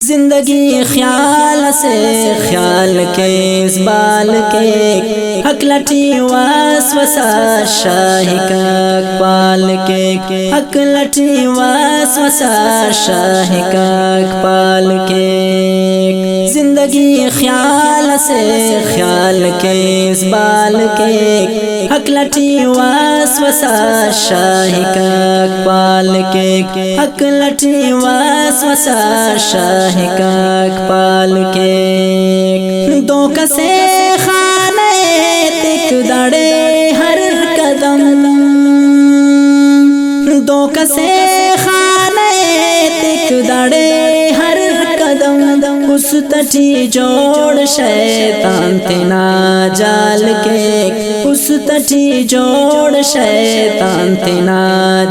زندگی خیال سے خیال کے اس بال کے حق لٹی وسوسہ شاہ کا اقبال کے حق لٹی وسوسہ شاہ کا اقبال کے زندگی خیال سے خیال کے اس بال کے حق لٹی وسوسہ شاہ کا اقبال کے حق لٹی وسوسہ شاہ کا اقبال کے دو کسے خانے تک دڑے ہر قدم دو کسے خانے تک دڑے ہر قدم اس تٹی جوڑ شیطان تینا جال کے اس تٹی جوڑ شیطان تینا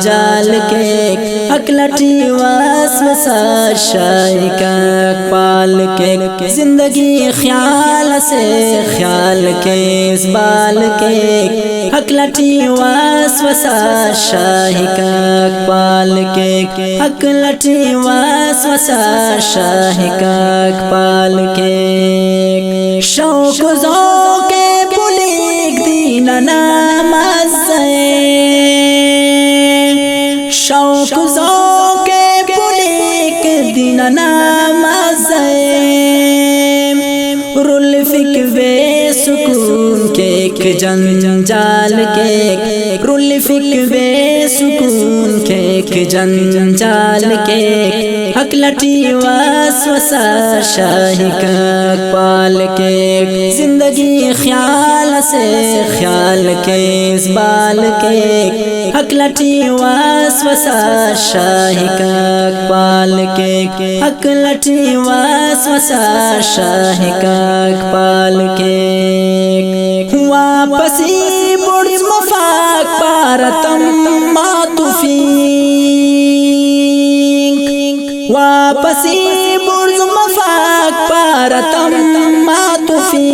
جال کے حق لٹی وسوسہ شاہ کا اقبال کے زندگی خیال سے خیال کے اس بال کے حق لٹی وسوسہ شاہ کا اقبال کے حق لٹی وسوسہ شاہ کا اقبال کے شوق ذوق بلیغ دین نامز شوق ذوق بلیغ دین نامز رول فک بے سکون کے ایک جنجال کے رول فک بے سکون کے ایک جنجال کے حق لٹی وسوسہ شاہ کا اقبال کے زندگی خیال سے خیال کے اس بال کے حق لٹی وسوسہ شاہ کا اقبال کے حق لٹی وسوسہ شاہ کا اقبال کے واپسی بڑی مفاق پارتم ماتفی واپسی بڑی مفاق پارتم ماتفی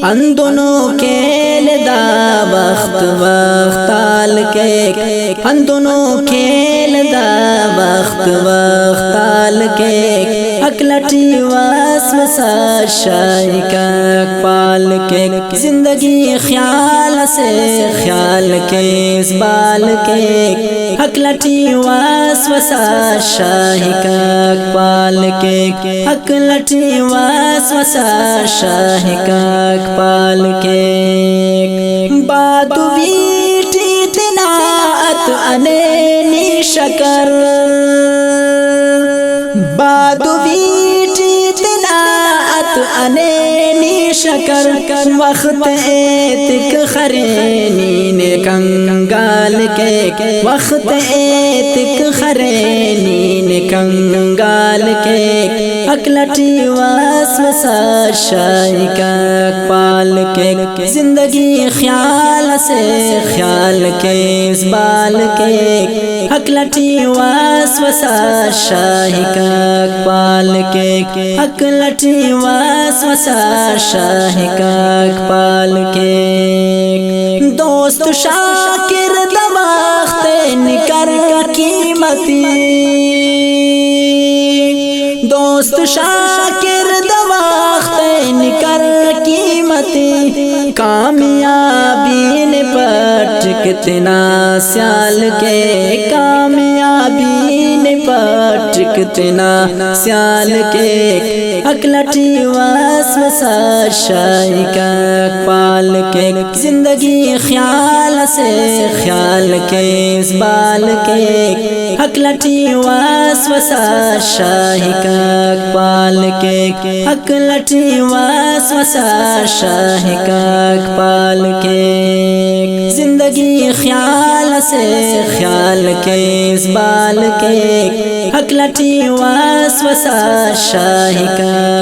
ان دونوں کے لدا وقت وقت تال کے ان دونوں کے لدا وقت وقت تال کے حق لٹی وسوسہ شاہ کا اقبال کے زندگی خیال سے خیال کے اس بال کے حق لٹی وسوسہ شاہ کا اقبال کے حق لٹی وسوسہ شاہ کا اقبال کے بادوی ٹیتناعت انینی شکر بادوی ٹیتناعت انینی شکر وقت ایتک خرینی نے کنگال کے وقت ایتک خرینی نے کنگال کے حق لٹی وسوسہ شاہ کا اقبال کے زندگی خیال سے خیال کے اس بال کے حق لٹی وسوسہ شاہ کا اقبال کے حق لٹی وسوسہ شاہ کا اقبال کے دوست شاکر دماغ نکر قیمتی دوست شاکر دماغ نکر قیمتی کامیابی نے پٹ کتنا سیال کے کامیابی نے پٹ کتنا سیال کے حق لٹی وسوسہ شاہ کا اقبال کے زندگی خیال سے خیال کے اس بال کے حق لٹی وسوسہ شاہ کا اقبال کے حق لٹی وسوسہ شاہ کا اقبال کے زندگی خیال سے خیال کے اس بال کے حق لٹی وسوسہ شاہ کا